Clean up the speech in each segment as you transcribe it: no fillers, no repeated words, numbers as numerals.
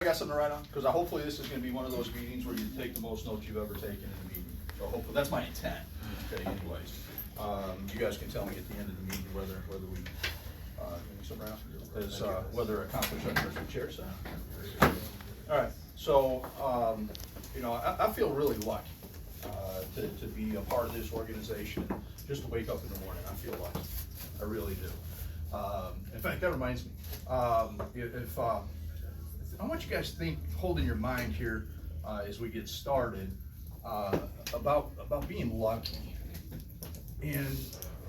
I got something to write on? Because hopefully this is going to be one of those meetings where you take the most notes you've ever taken in a meeting. So hopefully, that's my intent. Okay, anyways. You guys can tell me at the end of the meeting whether we, something around, is, whether accomplished our first chair set. All right, so, I feel really lucky, to be a part of this organization, just to wake up in the morning. I feel lucky. I really do. In fact, that reminds me, if I want you guys to think, hold in your mind here as we get started, about being lucky. And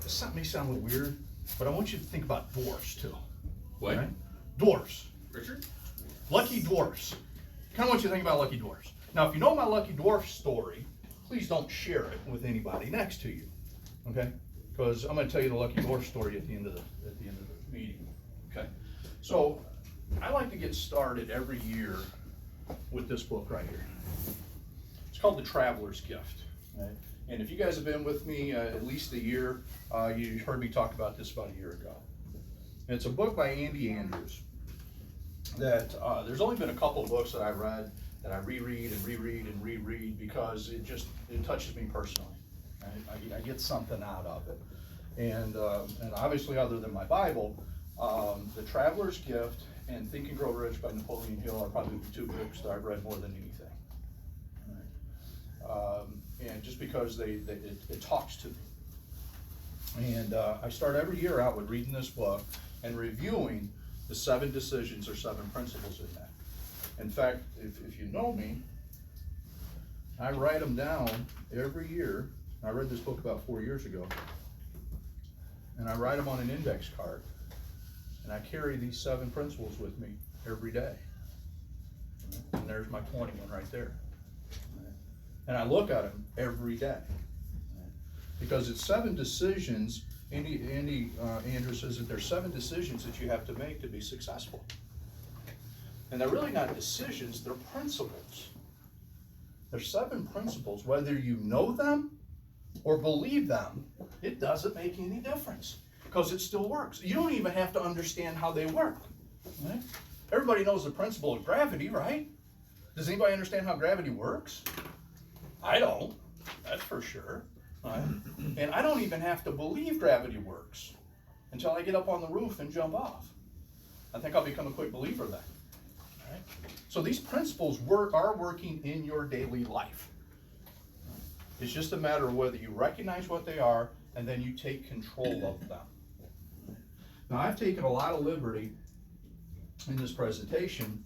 this may sound a little weird, but I want you to think about dwarfs too. What? Right? Dwarfs. Richard? Lucky dwarfs. Kind of want you to think about lucky dwarfs. Now, if you know my lucky dwarf story, please don't share it with anybody next to you, okay? Because I'm going to tell you the lucky dwarf story at the end of the meeting. Okay. So I like to get started every year with this book right here. It's called The Traveler's Gift. Right? And if you guys have been with me at least a year, you heard me talk about this about a year ago. And it's a book by Andy Andrews that there's only been a couple books that I read that I reread and reread and reread because it touches me personally. Right? I get something out of it. And obviously, other than my Bible, The Traveler's Gift and Think and Grow Rich by Napoleon Hill are probably the two books that I've read more than anything. Right? And just because it talks to me. And I start every year out with reading this book and reviewing the 7 decisions or 7 principles in that. In fact, if you know me, I write them down every year. I read this book about 4 years ago. And I write them on an index card. And I carry these 7 principles with me every day. And there's my 21 right there. And I look at them every day. Because it's 7 decisions. Andy Andrews says that there's 7 decisions that you have to make to be successful. And they're really not decisions, they're principles. There's 7 principles. Whether you know them or believe them, it doesn't make any difference. Because it still works. You don't even have to understand how they work. Right? Everybody knows the principle of gravity, right? Does anybody understand how gravity works? I don't. That's for sure. Right? And I don't even have to believe gravity works until I get up on the roof and jump off. I think I'll become a quick believer then. Right? So these principles are working in your daily life. It's just a matter of whether you recognize what they are and then you take control of them. Now, I've taken a lot of liberty in this presentation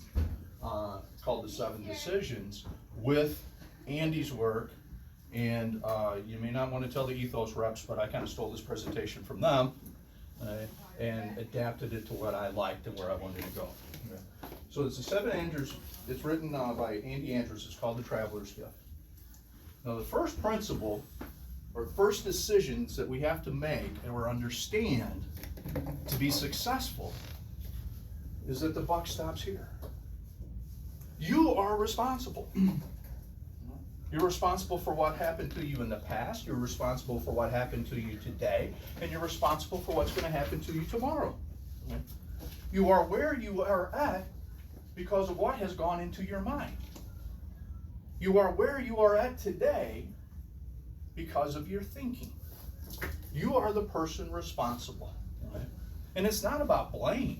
called The 7 Decisions with Andy's work. And you may not want to tell the Ethos reps, but I kind of stole this presentation from them and adapted it to what I liked and where I wanted to go. Okay. So it's the 7 Andrews. It's written by Andy Andrews. It's called The Traveler's Gift. Now, the first principle or first decisions that we have to make or understand to be successful is that the buck stops here. You are responsible. You're responsible for what happened to you in the past. You're responsible for what happened to you today. And you're responsible for what's going to happen to you tomorrow. You are where you are at because of what has gone into your mind. You are where you are at today because of your thinking. You are the person responsible. And it's not about blame.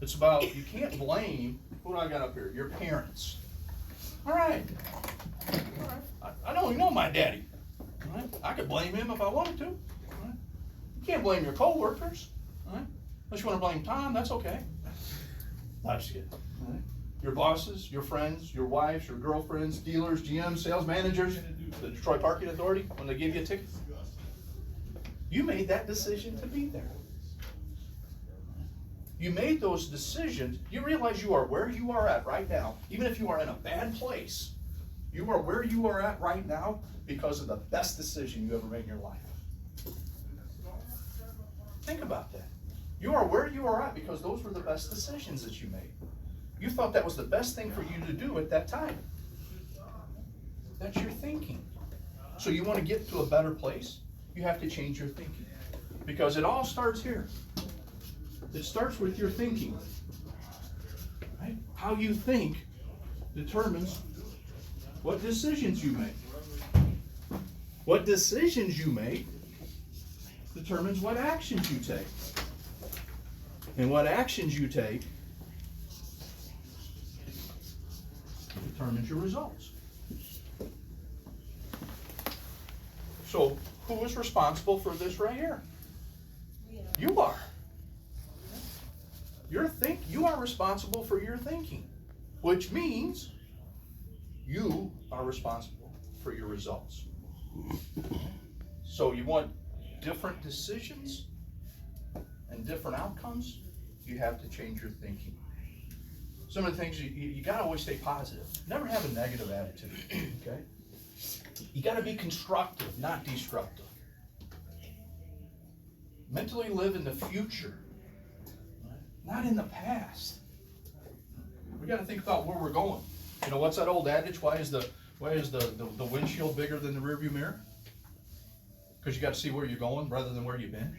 It's about, you can't blame, what do I got up here? Your parents. All right. I don't even know my daddy. All right? I could blame him if I wanted to. All right? You can't blame your coworkers. All right? Unless you want to blame Tom, that's okay. I'm just kidding. All right? Your bosses, your friends, your wives, your girlfriends, dealers, GMs, sales managers, the Detroit Parking Authority, when they give you a ticket. You made that decision to be there. You made those decisions. You realize you are where you are at right now. Even if you are in a bad place, you are where you are at right now because of the best decision you ever made in your life. Think about that. You are where you are at because those were the best decisions that you made. You thought that was the best thing for you to do at that time. That's your thinking. So you want to get to a better place, you have to change your thinking. Because it all starts here. It starts with your thinking. Right? How you think determines what decisions you make. What decisions you make determines what actions you take. And what actions you take determines your results. So, who is responsible for this right here? You are. You are responsible for your thinking, which means you are responsible for your results. So you want different decisions and different outcomes, you have to change your thinking. Some of the things you got to always stay positive. Never have a negative attitude, okay? You got to be constructive, not destructive. Mentally live in the future, not in the past. We got to think about where we're going. You know, what's that old adage? Why is the windshield bigger than the rearview mirror? Because you got to see where you're going rather than where you've been.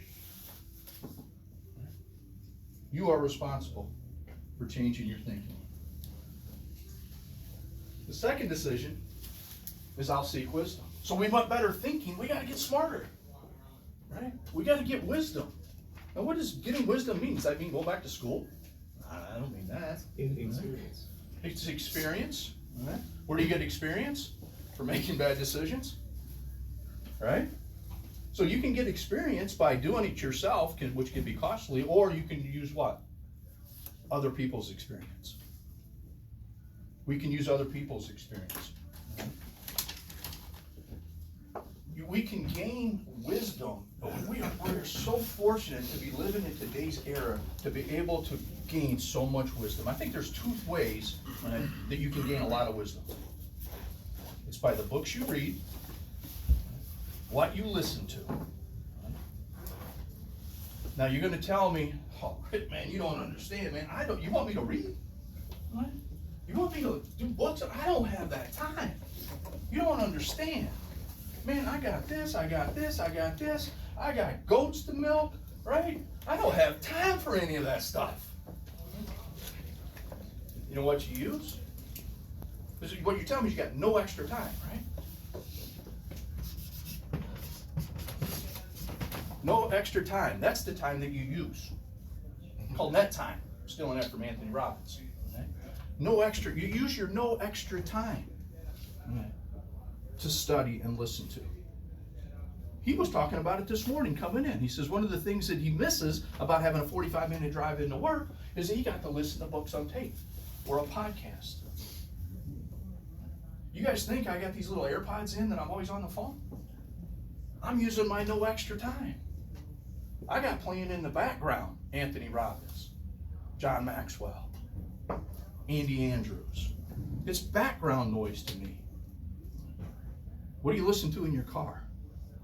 You are responsible for changing your thinking. The second decision is I'll seek wisdom. So we want better thinking. We got to get smarter, right? We got to get wisdom. Now, what does getting wisdom mean? Does that mean go back to school? I don't mean that. Experience. It's experience. Right? Where do you get experience? For making bad decisions, right? So you can get experience by doing it yourself, which can be costly, or you can use what? Other people's experience. We can use other people's experience. We can gain wisdom. We're so fortunate to be living in today's era to be able to gain so much wisdom. I think there's two ways that you can gain a lot of wisdom. It's by the books you read, what you listen to. Now you're going to tell me, oh, man, you don't understand, man. You want me to read? What? You want me to do books? I don't have that time. You don't understand. Man, I got this, I got this, I got this. I got goats to milk, right? I don't have time for any of that stuff. You know what you use? What you're telling me is you got no extra time, right? No extra time. That's the time that you use. Called net time. I'm stealing that from Anthony Robbins. Okay? No extra. You use your no extra time to study and listen to. He was talking about it this morning coming in. He says one of the things that he misses about having a 45-minute drive into work is that he got to listen to books on tape or a podcast. You guys think I got these little AirPods in that I'm always on the phone? I'm using my no extra time. I got playing in the background Anthony Robbins, John Maxwell, Andy Andrews. It's background noise to me. What do you listen to in your car?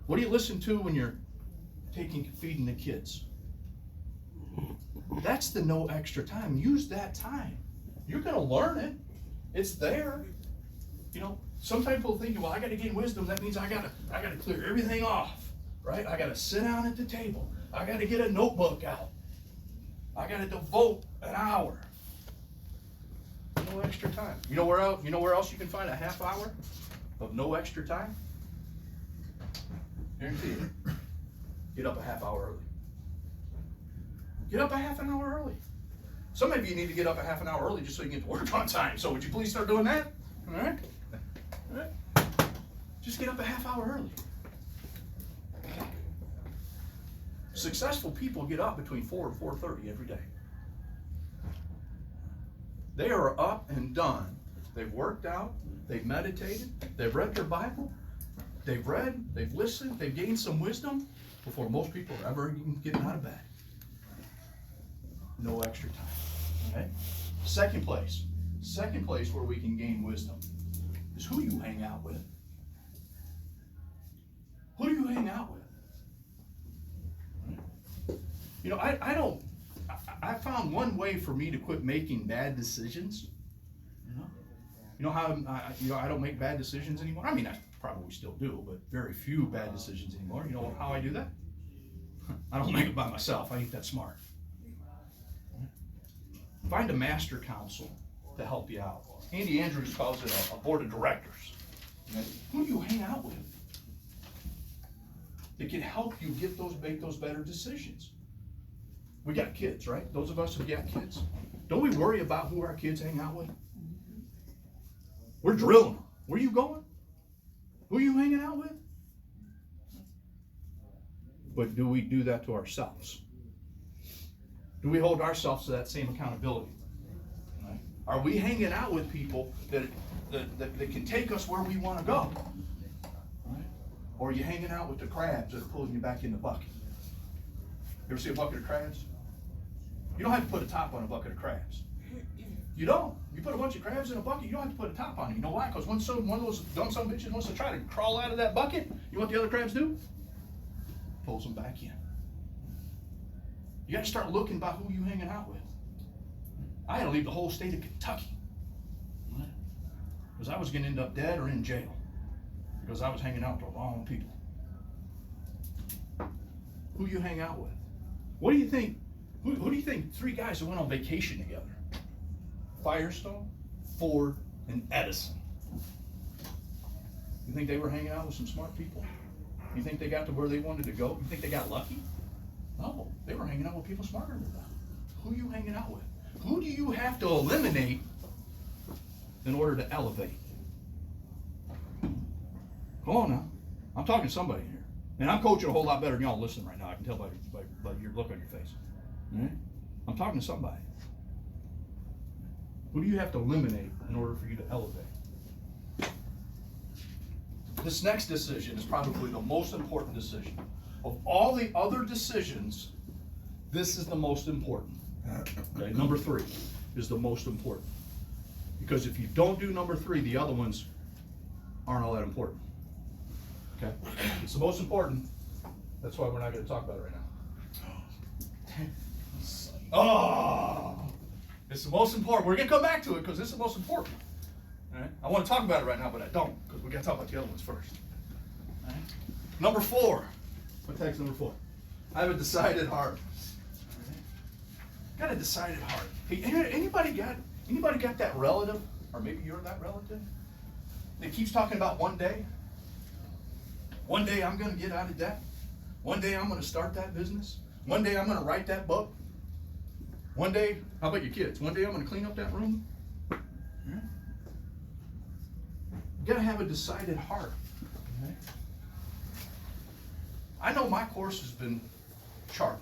What do you listen to when you're feeding the kids? That's the no extra time. Use that time. You're going to learn it. It's there. You know, some people think, well, I got to gain wisdom. That means I got to clear everything off, right? I got to sit down at the table. I got to get a notebook out. I got to devote an hour. No extra time. You know where else you can find a half hour of no extra time? Guarantee you. Get up a half hour early. Get up a half an hour early. Some of you need to get up a half an hour early just so you can get to work on time. So would you please start doing that? All right? All right? Just get up a half hour early. Successful people get up between 4 and 4:30 every day. They are up and done. They've worked out, they've meditated, they've read their Bible, they've read, they've listened, they've gained some wisdom before most people are ever even getting out of bed. No extra time. Okay? Second place where we can gain wisdom is who you hang out with. Who do you hang out with? You know, I found one way for me to quit making bad decisions. You know how I don't make bad decisions anymore? I mean, I probably still do, but very few bad decisions anymore. You know how I do that? I don't make it by myself. I ain't that smart. Find a master counsel to help you out. Andy Andrews calls it a board of directors. Okay? Who do you hang out with that can help you make those better decisions? We got kids, right? Those of us who got kids. Don't we worry about who our kids hang out with? We're drilling them. Where are you going? Who are you hanging out with? But do we do that to ourselves? Do we hold ourselves to that same accountability? Right? Are we hanging out with people that can take us where we want to go? Right? Or are you hanging out with the crabs that are pulling you back in the bucket? You ever see a bucket of crabs? You don't have to put a top on a bucket of crabs. You don't. You put a bunch of crabs in a bucket, you don't have to put a top on it. You know why? Because one of those dumb son of bitches wants to try to crawl out of that bucket, you know what the other crabs do? Pulls them back in. You got to start looking about who you hanging out with. I had to leave the whole state of Kentucky because I was going to end up dead or in jail because I was hanging out with the wrong people. Who you hang out with? What do you think? Who do you think three guys that went on vacation together? Firestone, Ford, and Edison. You think they were hanging out with some smart people? You think they got to where they wanted to go? You think they got lucky? No, they were hanging out with people smarter than them. Who are you hanging out with? Who do you have to eliminate in order to elevate? Come on now. I'm talking to somebody here. And I'm coaching a whole lot better than y'all listening right now. I can tell by your look on your face. Right? I'm talking to somebody. Who do you have to eliminate in order for you to elevate? This next decision is probably the most important decision. Of all the other decisions, this is the most important. Okay, number 3 is the most important. Because if you don't do number 3, the other ones aren't all that important. Okay? It's the most important. That's why we're not going to talk about it right now. Oh! It's the most important. We're going to come back to it because this is the most important. All right? I want to talk about it right now, but I don't because we got to talk about the other ones first. All right? Number 4. What text number 4? I have a decided heart. Got a decided heart. Hey, anybody got that relative, or maybe you're that relative, that keeps talking about one day? One day I'm going to get out of debt. One day I'm going to start that business. One day I'm going to write that book. One day, how about your kids? One day I'm going to clean up that room. You got to have a decided heart. Okay? I know my course has been charted.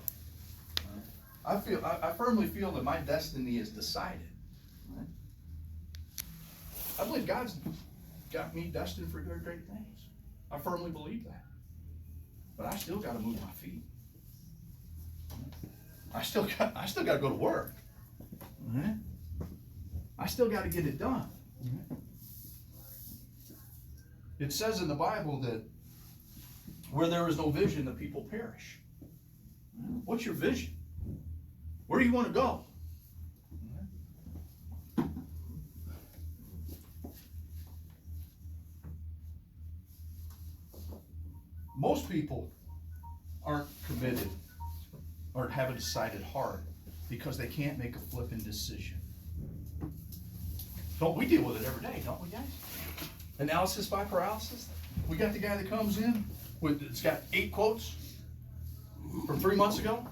I firmly feel that my destiny is decided. Right? I believe God's got me destined for great things. I firmly believe that. But I still got to move my feet. I still got to go to work. Right? I still got to get it done. Right? It says in the Bible that where there is no vision, the people perish. What's your vision? Where do you want to go? Most people aren't committed or have a decided heart because they can't make a flipping decision. Don't we deal with it every day, don't we, guys? Analysis by paralysis. We got the guy that comes in it's got 8 quotes from 3 months ago.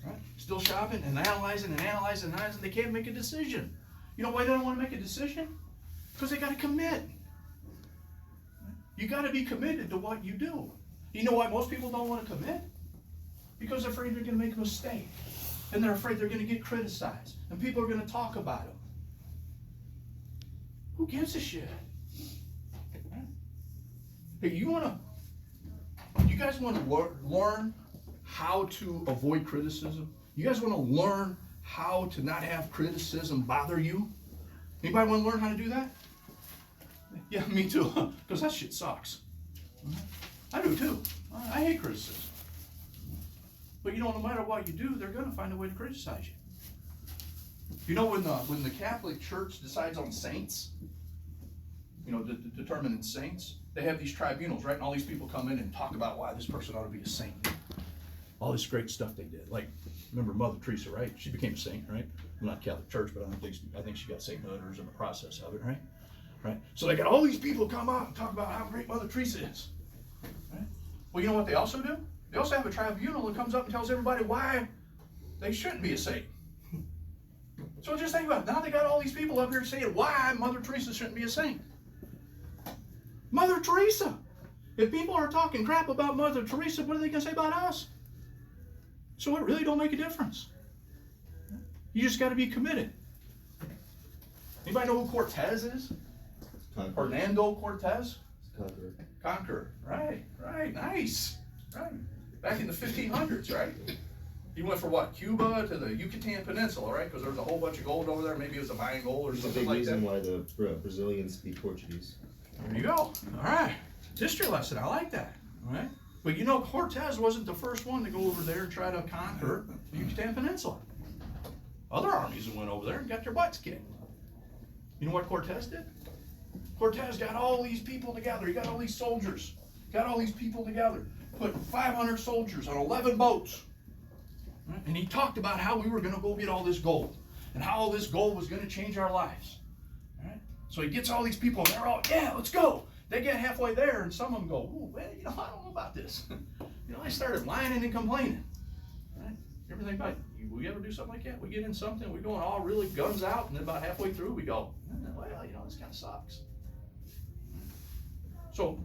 Right? Still shopping and analyzing and analyzing and analyzing. They can't make a decision. You know why they don't want to make a decision? Because they got to commit. You got to be committed to what you do. You know why most people don't want to commit? Because they're afraid they're going to make a mistake. And they're afraid they're going to get criticized. And people are going to talk about them. Who gives a shit? Hey, you guys want to learn how to avoid criticism? You guys want to learn how to not have criticism bother you? Anybody want to learn how to do that? Yeah, me too, because that shit sucks. I do too. I hate criticism. But no matter what you do, they're going to find a way to criticize you. You know, when the Catholic Church decides on saints, determining saints, they have these tribunals, right? And all these people come in and talk about why this person ought to be a saint. All this great stuff they did. Like, remember Mother Teresa, right? She became a saint, right? not Catholic Church, but I think she got St. Hooders in the process of it, right? Right. So they got all these people come out and talk about how great Mother Teresa is. Right? Well, you know what they also do? They also have a tribunal that comes up and tells everybody why they shouldn't be a saint. So just think about it. Now they got all these people up here saying why Mother Teresa shouldn't be a saint. Mother Teresa. If people are talking crap about Mother Teresa, what are they going to say about us? So it really don't make a difference. You just got to be committed. Anybody know who Cortez is? Conqueror. Hernando Cortez? Conqueror. Conqueror. Right, nice. Right. Back in the 1500s, right? He went from what? Cuba to the Yucatan Peninsula, right? Because there was a whole bunch of gold over there. Maybe it was a Mayan gold or There's a something big like reason that. why the Brazilians speak Portuguese. There you go. All right. History lesson. I like that. All right. But you know, Cortez wasn't the first one to go over there and try to conquer the Yucatan Peninsula. Other armies that went over there and got their butts kicked. You know what Cortez did? Cortez got all these people together. He got all these soldiers. Got all these people together. Put 500 soldiers on 11 boats. Right? And he talked about how we were going to go get all this gold. And how all this gold was going to change our lives. Right? So he gets all these people and they're all, yeah, let's go. They get halfway there and some of them go, ooh, well, I don't know about this. I started whining and complaining. Right? You ever think about, we ever do something like that? We get in something, we're going all really guns out, and then about halfway through we go, well, this kind of sucks. So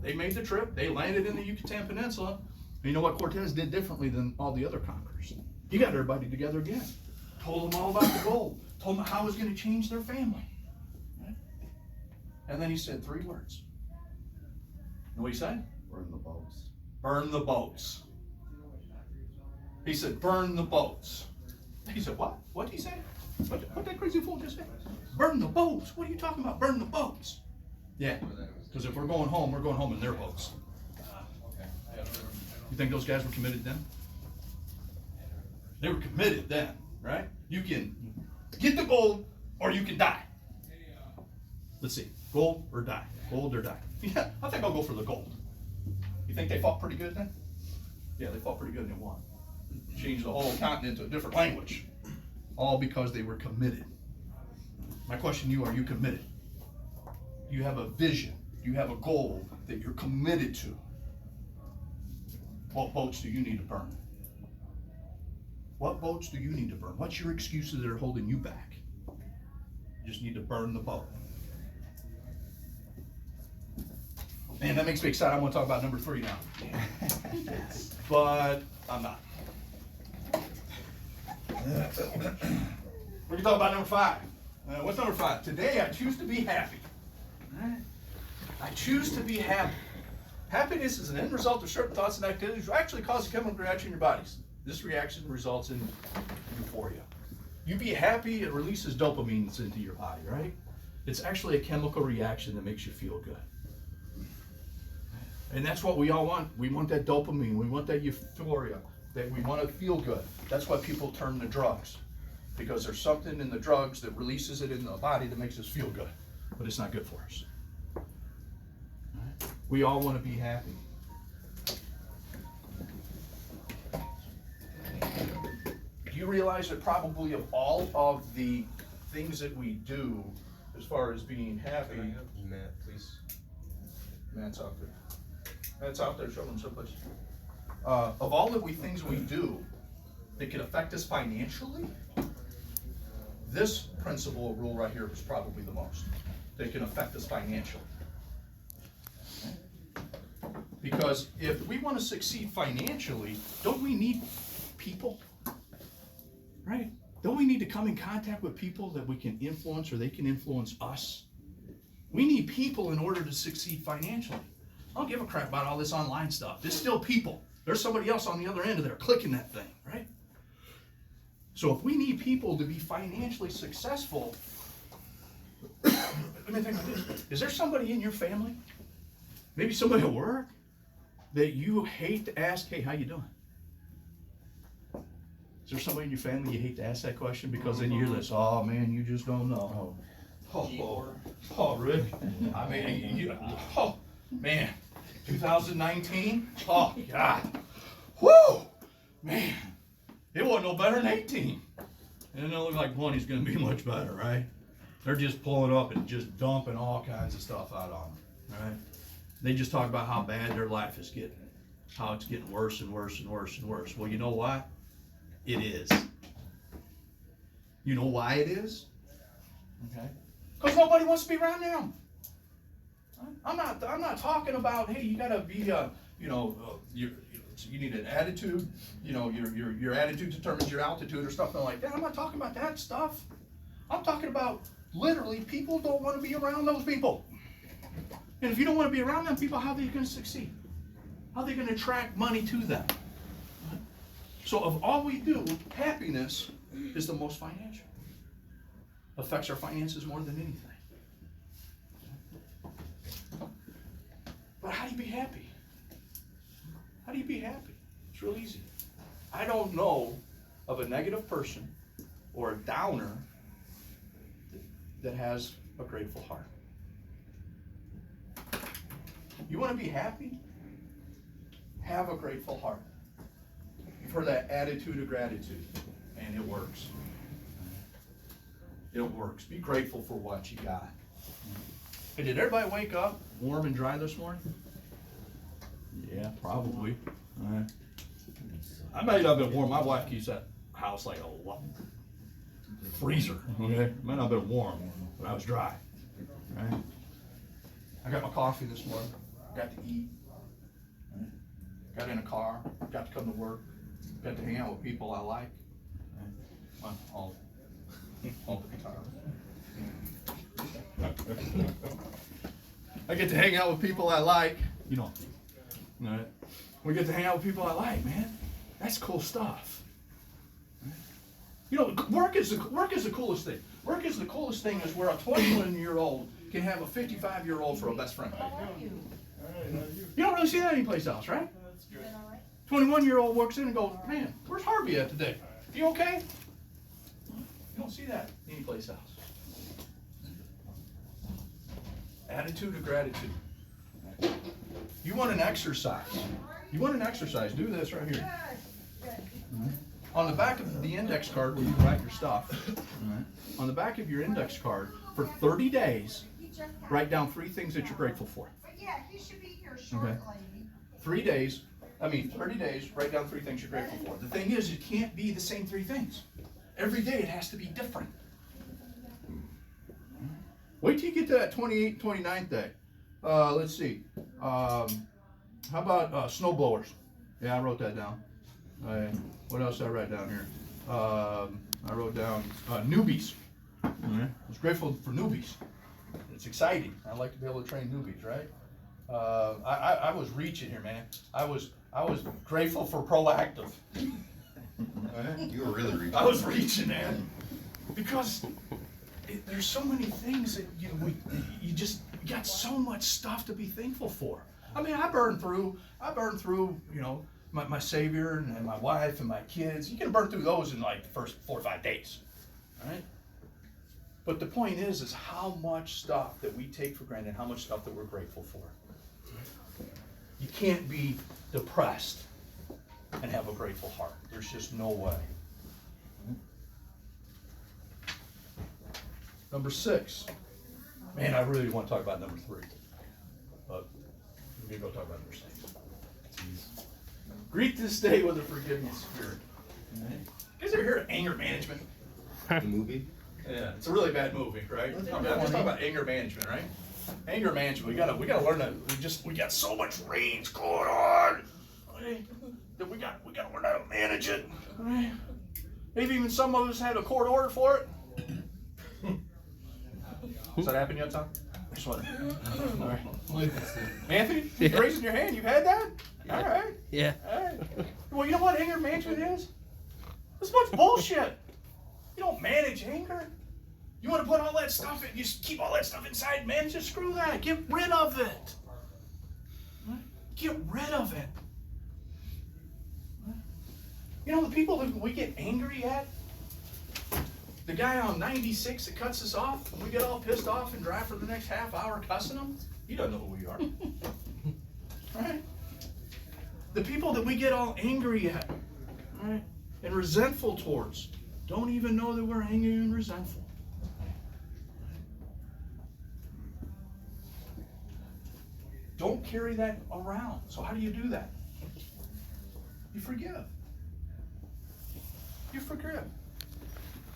they made the trip, they landed in the Yucatan Peninsula, and you know what Cortez did differently than all the other conquerors? He got everybody together again, told them all about the gold, told them how it was going to change their family. Right? And then he said 3 words. You know what he said? Burn the boats. Burn the boats. He said, burn the boats. He said, what? What did he say? What that crazy fool just say? Burn the boats. What are you talking about? Burn the boats. Yeah, because if we're going home in their boats. You think those guys were committed then? They were committed then, right? You can get the gold or you can die. Let's see, gold or die? Gold or die? Yeah, I think I'll go for the gold. You think they fought pretty good then? Yeah, they fought pretty good and they won. Changed the whole continent to a different language. All because they were committed. My question to you, are you committed? You have a vision. You have a goal that you're committed to. What boats do you need to burn? What boats do you need to burn? What's your excuses that are holding you back? You just need to burn the boat. Man, that makes me excited. I want to talk about number 3 now. But I'm not. We're going to talk about number 5. What's number 5? Today I choose to be happy. I choose to be happy. Happiness is an end result of certain thoughts and activities which actually cause a chemical reaction in your bodies. This reaction results in euphoria. You be happy, it releases dopamine into your body, right? It's actually a chemical reaction that makes you feel good. And that's what we all want. We want that dopamine. We want that euphoria. That we want to feel good. That's why people turn to drugs. Because there's something in the drugs that releases it in the body that makes us feel good. But it's not good for us. Right? We all want to be happy. Do you realize that probably of all of the things that we do as far as being happy, Matt, please. Matt's out there. Matt's out there, show them someplace. Of all the things we do that can affect us financially, this principle or rule right here is probably the most that can affect us financially. Okay? Because if we want to succeed financially, don't we need people? Right? Don't we need to come in contact with people that we can influence or they can influence us? We need people in order to succeed financially. I don't give a crap about all this online stuff. There's still people. There's somebody else on the other end of there clicking that thing, right? So if we need people to be financially successful, let me think about this. Is there somebody in your family, maybe somebody at work, that you hate to ask, hey, how you doing? Is there somebody in your family you hate to ask that question? Because then you hear this, oh man, you just don't know. Oh, Rick. I mean, oh, man. 2019? Oh, God. Woo! Man, it wasn't no better than 18. And it don't look like money's gonna be much better, right? They're just pulling up and just dumping all kinds of stuff out on them, right? They just talk about how bad their life is getting, how it's getting worse and worse and worse and worse. Well, you know what? It is. You know why it is? Okay? Because nobody wants to be around them. I'm not talking about, hey, you gotta be, you need an attitude, your attitude determines your altitude or something like that. I'm not talking about that stuff. I'm talking about literally people don't want to be around those people. And if you don't want to be around them people, how are they going to succeed? How are they going to attract money to them? So of all we do, happiness is the most financial. Affects our finances more than anything. But how do you be happy? How do you be happy? It's real easy. I don't know of a negative person or a downer that has a grateful heart. You want to be happy? Have a grateful heart. You've heard that attitude of gratitude, and it works. It works. Be grateful for what you got. Hey, did everybody wake up warm and dry this morning? Yeah, probably. I might not have been warm. My wife keeps that house like a freezer. Okay, might not have been warm, but I was dry. Right? I got my coffee this morning. Got to eat. Right? Got in a car. Got to come to work. Got to hang out with people I like. Right? All the guitar. I get to hang out with people I like. You know. Right? We get to hang out with people I like, man. That's cool stuff. You know, work is the coolest thing. Work is the coolest thing is where a 21-year-old can have a 55-year-old for a best friend. You don't really see that anyplace else, right? 21-year-old walks in and goes, man, where's Harvey at today? You okay? You don't see that anyplace else. Attitude of gratitude. You want an exercise. You want an exercise, do this right here. Right. On the back of the index card where you write your stuff, right. On the back of your index card, for 30 days, write down 3 things that you're grateful for. Yeah, he should be here shortly. Okay. 30 days, write down 3 things you're grateful for. The thing is, it can't be the same 3 things. Every day it has to be different. Wait till you get to that 28th, 29th day. Let's see. How about snow blowers? Yeah, I wrote that down. What else did I write down here? I wrote down newbies. I was grateful for newbies. It's exciting. I like to be able to train newbies, right? I was reaching here, man. I was grateful for proactive. You were really reaching. I was reaching, man, because there's so many things that you got so much stuff to be thankful for. I mean, I burned through, my Savior and my wife and my kids. You can burn through those in like the first 4 or 5 days, right? But the point is how much stuff that we take for granted, how much stuff that we're grateful for. You can't be depressed and have a grateful heart. There's just no way. Number 6. Man, I really want to talk about number 3. But we're going to go talk about number 6. Greet this day with a forgiving spirit. Right? You guys ever hear of anger management? The movie? Yeah, it's a really bad movie, right? I'm just talking about anger management, right? Anger management. We gotta learn that. We got so much rage going on, right? That we gotta learn how to manage it. Right? Maybe even some of us had a court order for it. Has that happened yet, Tom? Just one. All right. Anthony, you're raising your hand. You've had that? All right. Yeah. All right. Well, you know what anger management is? It's a bunch of bullshit. You don't manage anger. You want to put all that stuff in, you just keep all that stuff inside, man, just screw that. Get rid of it. Get rid of it. You know the people that we get angry at? The guy on 96 that cuts us off, and we get all pissed off and drive for the next half hour cussing him. He doesn't know who we are. Right? The people that we get all angry at, right, and resentful towards, don't even know that we're angry and resentful. Don't carry that around. So how do you do that? You forgive. You forgive.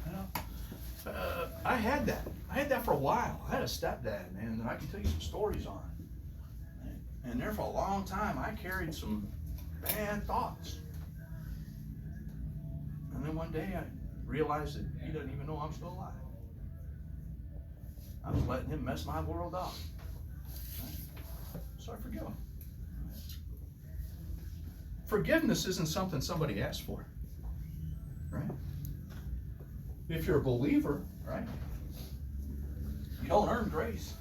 You know, I had that. I had that for a while. I had a stepdad, man, that I can tell you some stories on. And there for a long time, I carried some bad thoughts. And then one day I realized that he doesn't even know I'm still alive. I was letting him mess my world up. So I forgive him. Forgiveness isn't something somebody asks for, right? If you're a believer, right, you don't earn grace.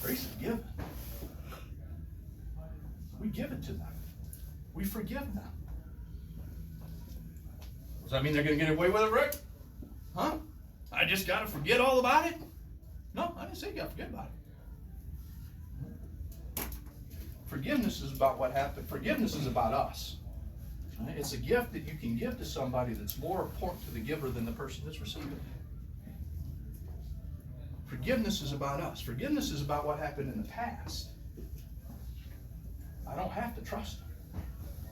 Grace is given. We give it to them. We forgive them. Does that mean they're going to get away with it, Rick? Huh? I just got to forget all about it? No, I didn't say you got to forget about it. Forgiveness is about what happened. Forgiveness is about us. Right? It's a gift that you can give to somebody that's more important to the giver than the person that's receiving it. Forgiveness is about us. Forgiveness is about what happened in the past. I don't have to trust them.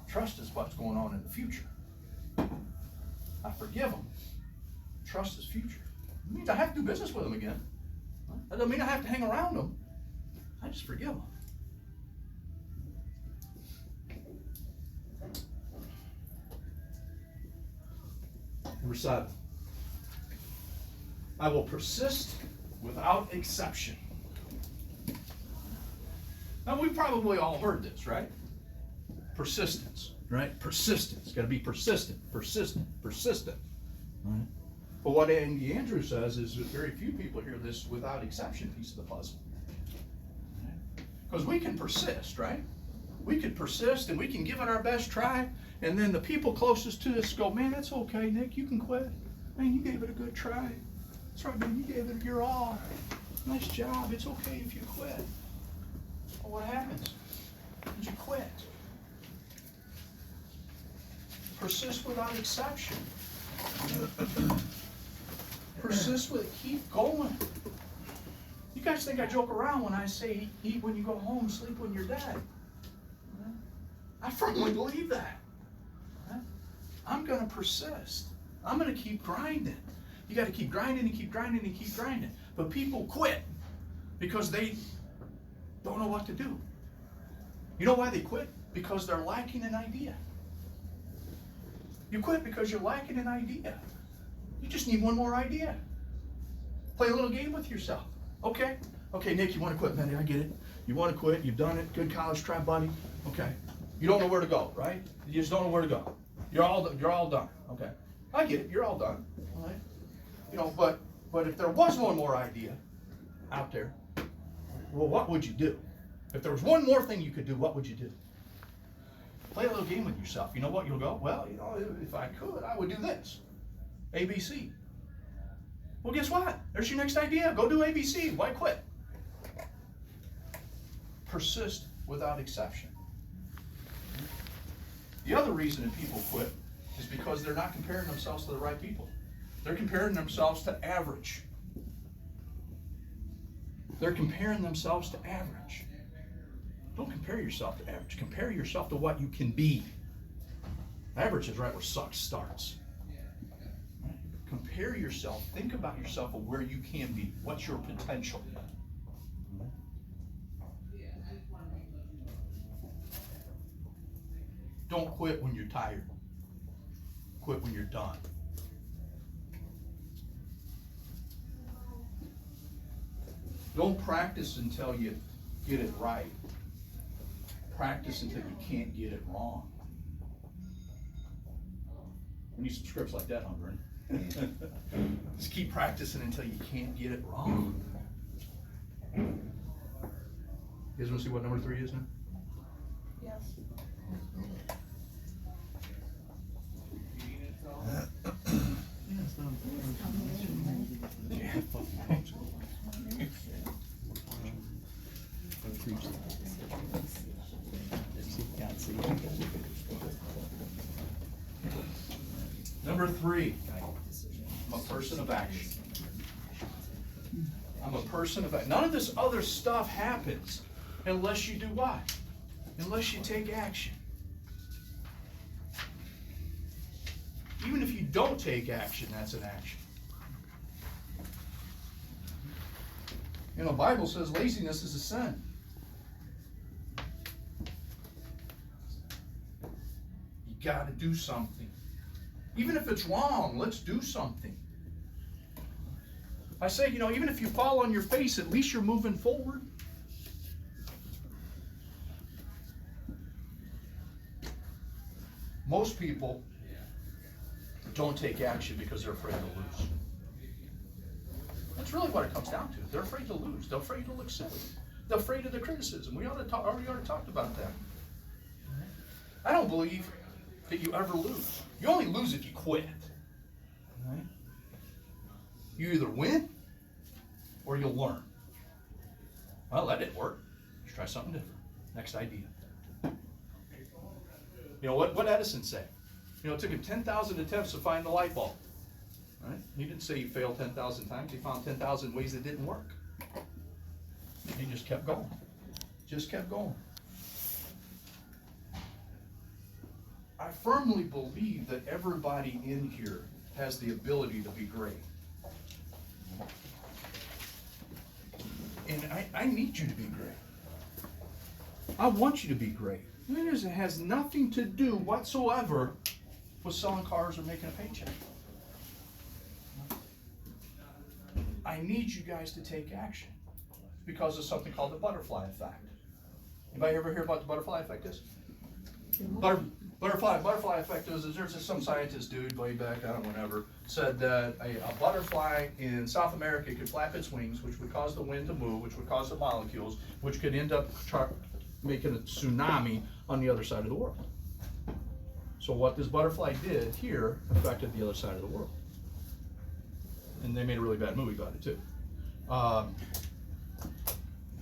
Trust is what's going on in the future. I forgive them. Trust is future. It means I have to do business with them again. That doesn't mean I have to hang around them. I just forgive them. Number 7. I will persist without exception. Now, we've probably all heard this, right? Persistence, right? Persistence. Got to be persistent, persistent, persistent. Right? But what Andy Andrews says is that very few people hear this without exception piece of the puzzle. Because we can persist, right? We can persist and we can give it our best try, and then the people closest to us go, man, that's okay, Nick, you can quit. Man, you gave it a good try. That's right, man, you gave it your all. Nice job, it's okay if you quit. Well, what happens? You quit. Persist without exception. Persist with it, keep going. You guys think I joke around when I say eat when you go home, sleep when you're dead. I firmly believe that. I'm going to persist. I'm going to keep grinding. You got to keep grinding and keep grinding and keep grinding. But people quit because they don't know what to do. You know why they quit? Because they're lacking an idea. You quit because you're lacking an idea. You just need one more idea. Play a little game with yourself. Okay, Nick, you want to quit, man? I get it. You want to quit. You've done it. Good college try, buddy. Okay. You don't know where to go, right? You just don't know where to go. You're all done. Okay. I get it. You're all done. All right. You know, but if there was one more idea out there, well, what would you do? If there was one more thing you could do, what would you do? Play a little game with yourself. You know what? You'll go, well, you know, if I could, I would do this. ABC. Well, guess what? There's your next idea. Go do ABC. Why quit? Persist without exception. The other reason that people quit is because they're not comparing themselves to the right people. They're comparing themselves to average. They're comparing themselves to average. Don't compare yourself to average. Compare yourself to what you can be. Average is right where suck starts. Right? Compare yourself. Think about yourself of where you can be. What's your potential? Don't quit when you're tired. Quit when you're done. Don't practice until you get it right. Practice until you can't get it wrong. We need some scripts like that, huh, Just keep practicing until you can't get it wrong. You guys want to see what number 3 is now? Yes. Number 3. 3, I'm a person of action. I'm a person of action. None of this other stuff happens unless you do what? Unless you take action. Even if you don't take action, that's an action. You know, the Bible says laziness is a sin. You got to do something. Even if it's wrong, let's do something. I say, you know, even if you fall on your face, at least you're moving forward. Most people don't take action because they're afraid to lose. That's really what it comes down to. They're afraid to lose. They're afraid to look silly. They're afraid of the criticism. We already talked about that. I don't believe that you ever lose. You only lose if you quit. Right? You either win or you'll learn. Well, that didn't work. Let's try something different. Next idea. You know, what Edison say? You know, it took him 10,000 attempts to find the light bulb. Right? He didn't say he failed 10,000 times. He found 10,000 ways that didn't work. He just kept going. Just kept going. I firmly believe that everybody in here has the ability to be great. And I need you to be great. I want you to be great. It has nothing to do whatsoever with selling cars or making a paycheck. I need you guys to take action because of something called the butterfly effect. Anybody ever hear about the butterfly effect is? Butterfly effect is there's some scientist dude way back, I don't know, whenever, said that a butterfly in South America could flap its wings, which would cause the wind to move, which would cause the molecules, which could end up making a tsunami on the other side of the world. So what this butterfly did here affected the other side of the world. And they made a really bad movie about it too.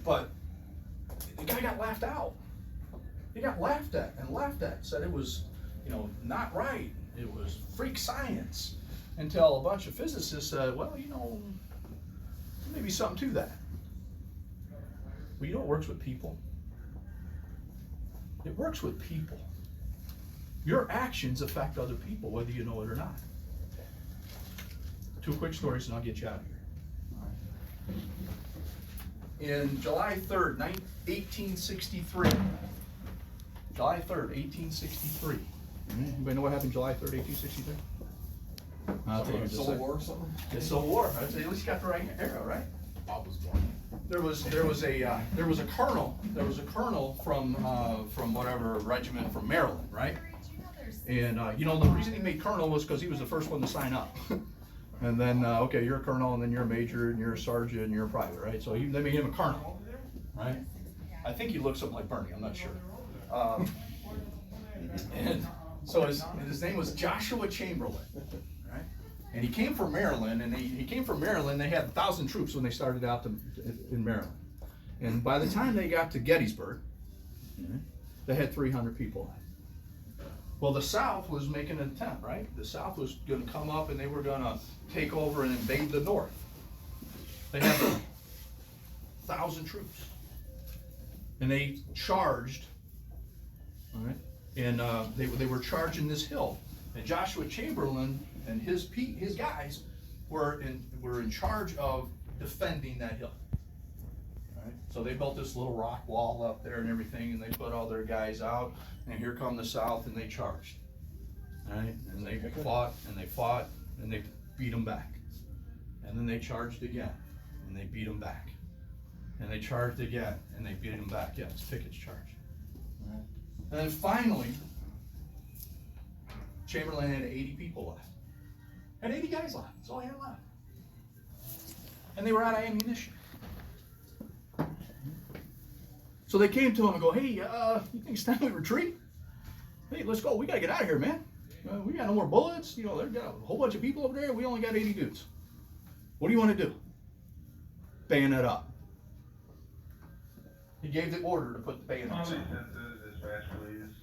But the guy got laughed out. He got laughed at and laughed at, said it was, you know, not right. It was freak science. Until a bunch of physicists said, well, you know, maybe something to that. Well, you know what works with people? It works with people. Your actions affect other people, whether you know it or not. 2 quick stories and I'll get you out of here. In July 3rd, 1863. July 3rd, 1863. Anybody know what happened July 3rd, 1863? I'll tell you in just a Civil second. War or something? The Civil War. At least you got the right era, right? Bob was born. There was a colonel from whatever regiment from Maryland, right? And you know, the reason he made colonel was because he was the first one to sign up. And then okay, you're a colonel, and then you're a major, and you're a sergeant, and you're a private, right? So they made him a colonel, right? I think he looked something like Bernie. I'm not sure. And so his name was Joshua Chamberlain, right? And he came from Maryland, and he came from Maryland. They had 1,000 troops when they started out in Maryland, and by the time they got to Gettysburg, they had 300 people. Well, the South was making an attempt, right? The South was going to come up, and they were going to take over and invade the North. They had 1,000 troops, and they charged. All right, and they were charging this hill, and Joshua Chamberlain and his guys were in charge of defending that hill. All right, so they built this little rock wall up there and everything, and they put all their guys out, and here come the South, and they charged. All right, and they fought, and they beat them back, and then they charged again, and they beat them back, and they charged again, and they beat them back. Yeah, it's Pickett's charge. All right. And then finally, Chamberlain had 80 people left. Had 80 guys left. That's all he had left. And they were out of ammunition. So they came to him and go, hey, you think it's time we retreat? Hey, let's go. We got to get out of here, man. We got no more bullets. You know, they've got a whole bunch of people over there. We only got 80 dudes. What do you want to do? Bayonet up. He gave the order to put the bayonets up.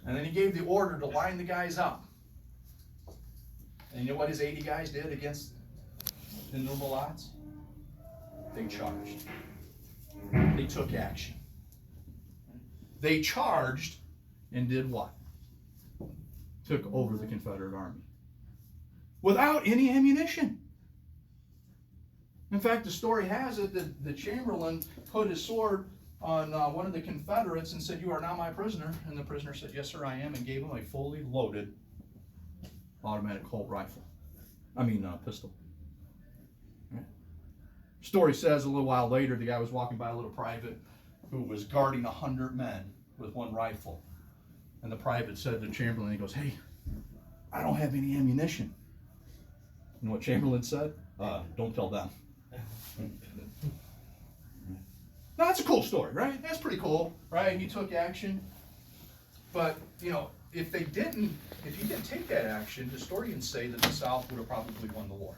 And then he gave the order to line the guys up. And you know what his 80 guys did against innumerable odds? They charged. They took action. They charged and did what? Took over the Confederate Army. Without any ammunition. In fact, the story has it that the Chamberlain put his sword on one of the Confederates and said, "You are now my prisoner." And the prisoner said, "Yes, sir, I am," and gave him a fully loaded automatic Colt rifle. Pistol. Right. Story says a little while later, the guy was walking by a little private who was guarding 100 men with one rifle. And the private said to Chamberlain, he goes, "Hey, I don't have any ammunition." You know what Chamberlain said? Don't tell them. Now that's a cool story, right? That's pretty cool, right? He took action. But, if he didn't take that action, historians say that the South would have probably won the war.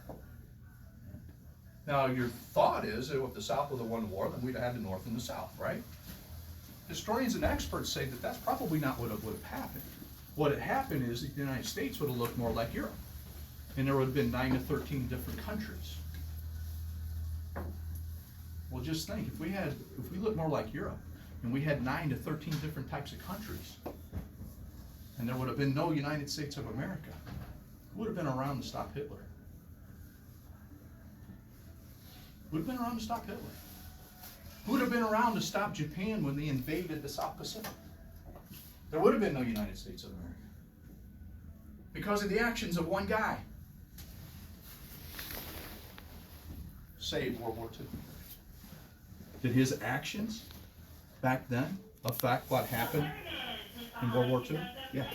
Now, your thought is that if the South would have won the war, then we'd have had the North and the South, right? Historians and experts say that that's probably not what would have happened. What had happened is that the United States would have looked more like Europe. And there would have been 9 to 13 different countries. Well, just think, if we looked more like Europe, and we had 9 to 13 different types of countries, and there would have been no United States of America, who would have been around to stop Hitler? Would have been around to stop Hitler. Who would have been around to stop Japan when they invaded the South Pacific? There would have been no United States of America. Because of the actions of one guy. Saved World War II. Did his actions back then affect what happened in World War II? Yeah.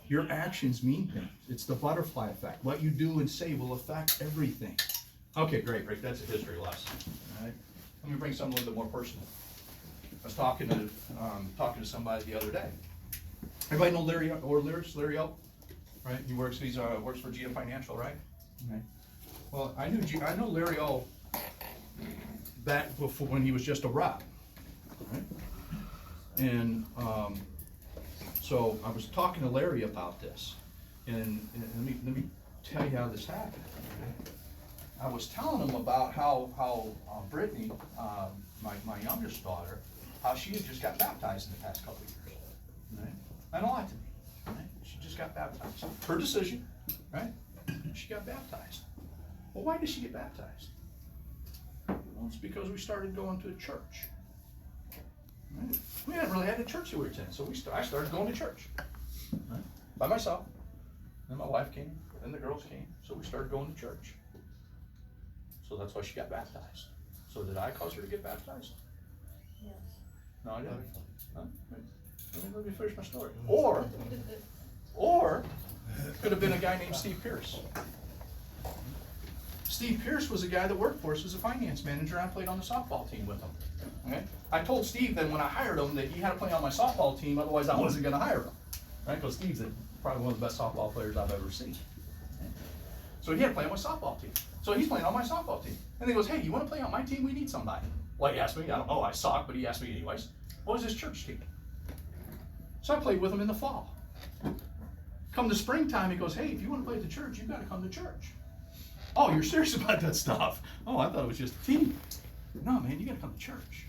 Your actions mean things. It's the butterfly effect. What you do and say will affect everything. Okay, great. That's a history lesson. All right. Let me bring something a little bit more personal. I was talking to somebody the other day. Everybody know Larry O? Right? He works for GM Financial, right? Okay. Well, I know Larry O back before when he was just a rep. Right? And so I was talking to Larry about this, and let me tell you how this happened. I was telling him about how Brittany, my youngest daughter, how she had just got baptized in the past couple of years. Right? I don't like to be. Right? She just got baptized. Her decision, right? She got baptized. Well, why did she get baptized? Well, it's because we started going to a church. Right? We hadn't really had a church that we were attending, so I started going to church. Right? By myself. Then my wife came, then the girls came, so we started going to church. So that's why she got baptized. So did I cause her to get baptized? Yes. No, I didn't. Huh? Let me finish my story. Or it could have been a guy named Steve Pierce. Steve Pierce was a guy that worked for us as a finance manager. I played on the softball team with him. Okay? I told Steve then when I hired him that he had to play on my softball team, otherwise I wasn't going to hire him. Right? Because Steve's probably one of the best softball players I've ever seen. Okay? So he had to play on my softball team. So he's playing on my softball team. And he goes, "Hey, you want to play on my team? We need somebody." Well, he asked me. I don't know. I suck, but he asked me anyways. What was his church team? So I played with him in the fall. Come the springtime, he goes, "Hey, if you want to play at the church, you've got to come to church." "Oh, you're serious about that stuff?" "Oh, I thought it was just a team." "No, man, you got to come to church."